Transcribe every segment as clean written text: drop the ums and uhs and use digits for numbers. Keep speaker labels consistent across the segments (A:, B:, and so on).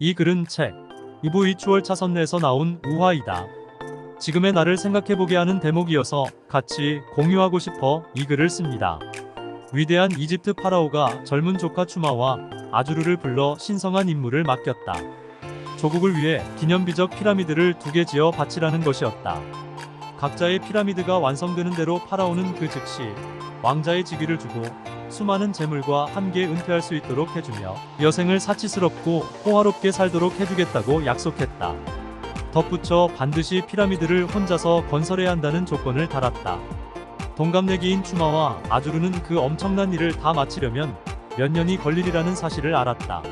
A: 이 글은 책 이브이추얼 차선내에서 나온 우화이다. 지금의 나를 생각해보게 하는 대목이어서 같이 공유하고 싶어 이 글을 씁니다. 위대한 이집트 파라오가 젊은 조카 추마와 아주르를 불러 신성한 임무를 맡겼다. 조국을 위해 기념비적 피라미드를 2개 지어 바치라는 것이었다. 각자의 피라미드가 완성되는 대로 파라오는 그 즉시 왕자의 직위를 주고 수많은 재물과 함께 은퇴할 수 있도록 해주며 여생을 사치스럽고 호화롭게 살도록 해주겠다고 약속했다. 덧붙여 반드시 피라미드를 혼자서 건설해야 한다는 조건을 달았다. 동갑내기인 추마와 아주르는 그 엄청난 일을 다 마치려면 몇 년이 걸리리라는 사실을 알았다.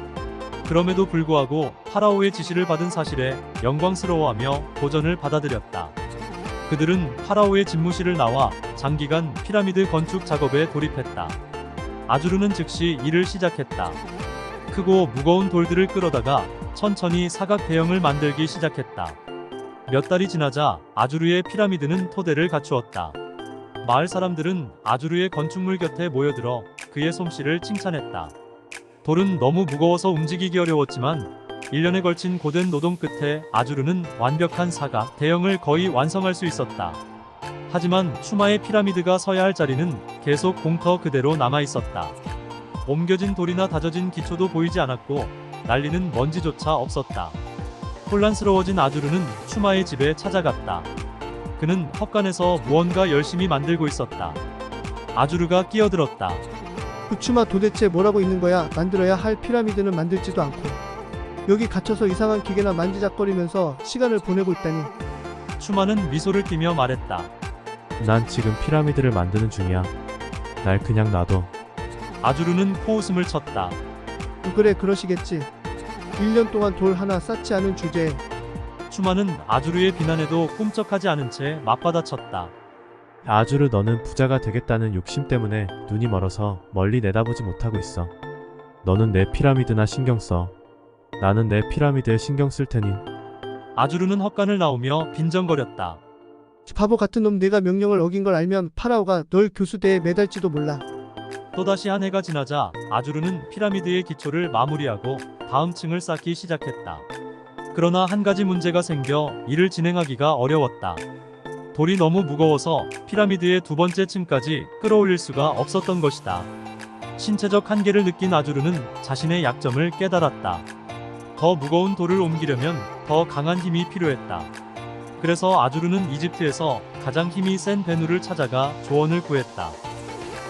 A: 그럼에도 불구하고 파라오의 지시를 받은 사실에 영광스러워하며 도전을 받아들였다. 그들은 파라오의 집무실을 나와 장기간 피라미드 건축 작업에 돌입했다. 아주르는 즉시 일을 시작했다. 크고 무거운 돌들을 끌어다가 천천히 사각 대형을 만들기 시작했다. 몇 달이 지나자 아주르의 피라미드는 토대를 갖추었다. 마을 사람들은 아주르의 건축물 곁에 모여들어 그의 솜씨를 칭찬했다. 돌은 너무 무거워서 움직이기 어려웠지만 1년에 걸친 고된 노동 끝에 아주르는 완벽한 사각 대형을 거의 완성할 수 있었다. 하지만 추마의 피라미드가 서야 할 자리는 계속 공터 그대로 남아 있었다. 옮겨진 돌이나 다져진 기초도 보이지 않았고 날리는 먼지조차 없었다. 혼란스러워진 아주르는 추마의 집에 찾아갔다. 그는 헛간에서 무언가 열심히 만들고 있었다. 아주르가 끼어들었다.
B: 추마 도대체 뭐라고 있는 거야? 만들어야 할 피라미드는 만들지도 않고 여기 갇혀서 이상한 기계나 만지작거리면서 시간을 보내고 있다니.
A: 추마는 미소를 띠며 말했다.
C: 난 지금 피라미드를 만드는 중이야. 날 그냥 놔둬.
A: 아주르는 코웃음을 쳤다.
B: 그래, 그러시겠지. 1년 동안 돌 하나 쌓지 않은 주제에.
A: 추마는 아주르의 비난에도 꿈쩍하지 않은 채 맞받아쳤다.
C: 아주르, 너는 부자가 되겠다는 욕심 때문에 눈이 멀어서 멀리 내다보지 못하고 있어. 너는 내 피라미드나 신경 써. 나는 내 피라미드에 신경 쓸 테니.
A: 아주르는 헛간을 나오며 빈정거렸다.
B: 바보 같은 놈, 내가 명령을 어긴 걸 알면 파라오가 널 교수대에 매달지도 몰라.
A: 또다시 한 해가 지나자 아주르는 피라미드의 기초를 마무리하고 다음 층을 쌓기 시작했다. 그러나 한 가지 문제가 생겨 이를 진행하기가 어려웠다. 돌이 너무 무거워서 피라미드의 2번째 층까지 끌어올릴 수가 없었던 것이다. 신체적 한계를 느낀 아주르는 자신의 약점을 깨달았다. 더 무거운 돌을 옮기려면 더 강한 힘이 필요했다. 그래서 아주르는 이집트에서 가장 힘이 센 베누를 찾아가 조언을 구했다.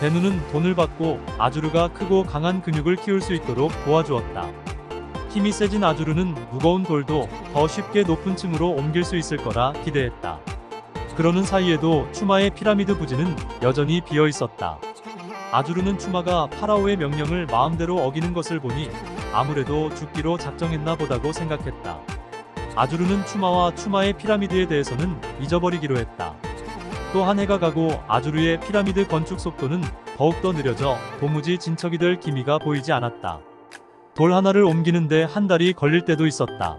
A: 베누는 돈을 받고 아주르가 크고 강한 근육을 키울 수 있도록 도와주었다. 힘이 세진 아주르는 무거운 돌도 더 쉽게 높은 층으로 옮길 수 있을 거라 기대했다. 그러는 사이에도 추마의 피라미드 부지는 여전히 비어 있었다. 아주르는 추마가 파라오의 명령을 마음대로 어기는 것을 보니 아무래도 죽기로 작정했나 보다고 생각했다. 아주르는 추마와 추마의 피라미드에 대해서는 잊어버리기로 했다. 또 한 해가 가고 아주르의 피라미드 건축 속도는 더욱더 느려져 도무지 진척이 될 기미가 보이지 않았다. 돌 하나를 옮기는데 한 달이 걸릴 때도 있었다.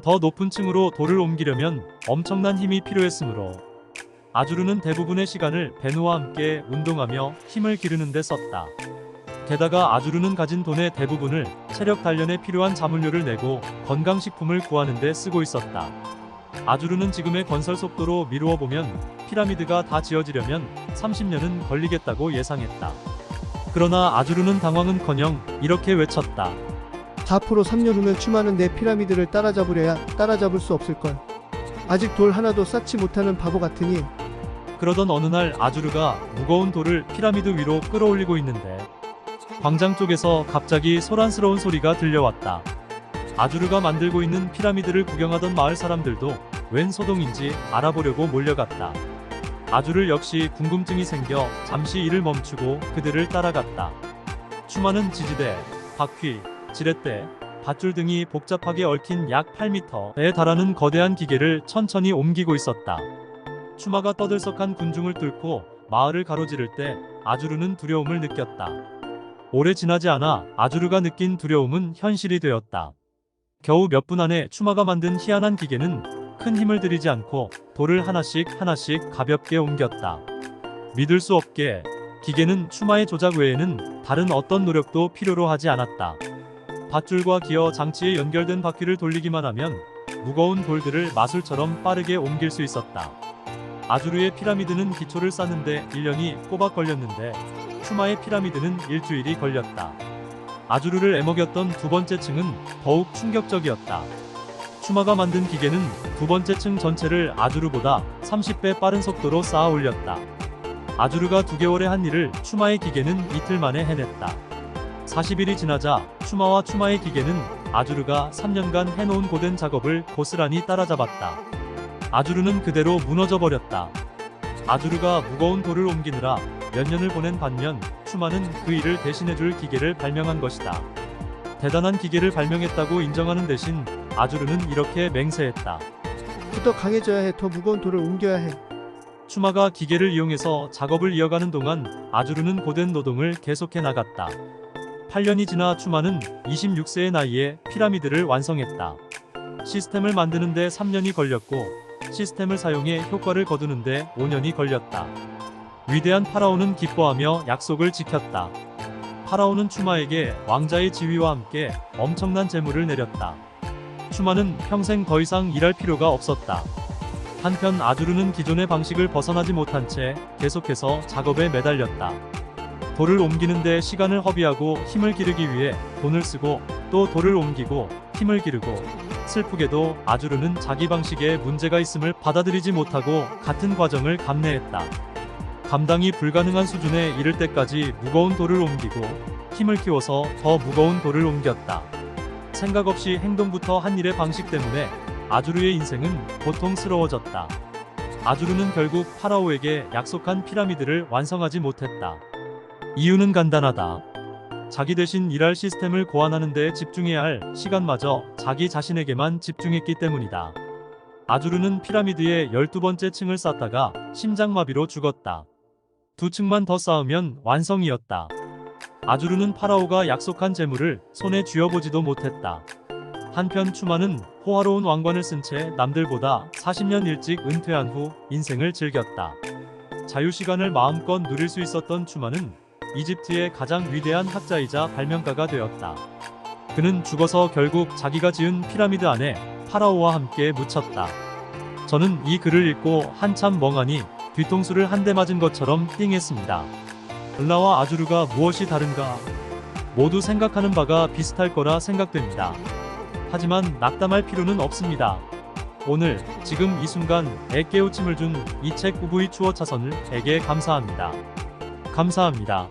A: 더 높은 층으로 돌을 옮기려면 엄청난 힘이 필요했으므로 아주르는 대부분의 시간을 베누와 함께 운동하며 힘을 기르는 데 썼다. 게다가 아주르는 가진 돈의 대부분을 체력 단련에 필요한 자문료를 내고 건강식품을 구하는 데 쓰고 있었다. 아주르는 지금의 건설 속도로 미루어 보면 피라미드가 다 지어지려면 30년은 걸리겠다고 예상했다. 그러나 아주르는 당황은커녕 이렇게 외쳤다.
B: 4% 3년 후면 추마는 내 피라미드를 따라잡으려야 따라잡을 수 없을걸. 아직 돌 하나도 쌓지 못하는 바보 같으니.
A: 그러던 어느 날 아주르가 무거운 돌을 피라미드 위로 끌어올리고 있는데 광장 쪽에서 갑자기 소란스러운 소리가 들려왔다. 아주르가 만들고 있는 피라미드를 구경하던 마을 사람들도 웬 소동인지 알아보려고 몰려갔다. 아주르 역시 궁금증이 생겨 잠시 일을 멈추고 그들을 따라갔다. 추마는 지지대, 바퀴, 지렛대, 밧줄 등이 복잡하게 얽힌 약 8m에 달하는 거대한 기계를 천천히 옮기고 있었다. 추마가 떠들썩한 군중을 뚫고 마을을 가로지를 때 아주르는 두려움을 느꼈다. 오래 지나지 않아 아주르가 느낀 두려움은 현실이 되었다. 겨우 몇 분 안에 추마가 만든 희한한 기계는 큰 힘을 들이지 않고 돌을 하나씩 가볍게 옮겼다. 믿을 수 없게 기계는 추마의 조작 외에는 다른 어떤 노력도 필요로 하지 않았다. 밧줄과 기어 장치에 연결된 바퀴를 돌리기만 하면 무거운 돌들을 마술처럼 빠르게 옮길 수 있었다. 아주르의 피라미드는 기초를 쌓는데 1년이 꼬박 걸렸는데 추마의 피라미드는 일주일이 걸렸다. 아주르를 애먹였던 두 번째 층은 더욱 충격적이었다. 추마가 만든 기계는 두 번째 층 전체를 아주르보다 30배 빠른 속도로 쌓아 올렸다. 아주르가 2개월에 한 일을 추마의 기계는 이틀 만에 해냈다. 40일이 지나자 추마와 추마의 기계는 아주르가 3년간 해놓은 고된 작업을 고스란히 따라잡았다. 아주르는 그대로 무너져 버렸다. 아주르가 무거운 돌을 옮기느라 몇 년을 보낸 반면 추마는 그 일을 대신해줄 기계를 발명한 것이다. 대단한 기계를 발명했다고 인정하는 대신 아주르는 이렇게 맹세했다.
B: 더 강해져야 해. 더 무거운 돌을 옮겨야 해.
A: 추마가 기계를 이용해서 작업을 이어가는 동안 아주르는 고된 노동을 계속해 나갔다. 8년이 지나 추마는 26세의 나이에 피라미드를 완성했다. 시스템을 만드는데 3년이 걸렸고 시스템을 사용해 효과를 거두는데 5년이 걸렸다. 위대한 파라오는 기뻐하며 약속을 지켰다. 파라오는 추마에게 왕자의 지위와 함께 엄청난 재물을 내렸다. 추마는 평생 더 이상 일할 필요가 없었다. 한편 아주르는 기존의 방식을 벗어나지 못한 채 계속해서 작업에 매달렸다. 돌을 옮기는 데 시간을 허비하고 힘을 기르기 위해 돈을 쓰고 또 돌을 옮기고 힘을 기르고 슬프게도 아주르는 자기 방식에 문제가 있음을 받아들이지 못하고 같은 과정을 감내했다. 감당이 불가능한 수준에 이를 때까지 무거운 돌을 옮기고 힘을 키워서 더 무거운 돌을 옮겼다. 생각 없이 행동부터 한 일의 방식 때문에 아주르의 인생은 고통스러워졌다. 아주르는 결국 파라오에게 약속한 피라미드를 완성하지 못했다. 이유는 간단하다. 자기 대신 일할 시스템을 고안하는 데 집중해야 할 시간마저 자기 자신에게만 집중했기 때문이다. 아주르는 피라미드의 12번째 층을 쌓다가 심장마비로 죽었다. 2층만 더 쌓으면 완성이었다. 아주르는 파라오가 약속한 재물을 손에 쥐어보지도 못했다. 한편 추마는 호화로운 왕관을 쓴 채 남들보다 40년 일찍 은퇴한 후 인생을 즐겼다. 자유시간을 마음껏 누릴 수 있었던 추마는 이집트의 가장 위대한 학자이자 발명가가 되었다. 그는 죽어서 결국 자기가 지은 피라미드 안에 파라오와 함께 묻혔다. 저는 이 글을 읽고 한참 멍하니 뒤통수를 한 대 맞은 것처럼 띵했습니다. 을라와 아주르가 무엇이 다른가? 모두 생각하는 바가 비슷할 거라 생각됩니다. 하지만 낙담할 필요는 없습니다. 오늘 지금 이 순간에 깨우침을 준 이 책 우부이 추워 차선을 에게 감사합니다. 감사합니다.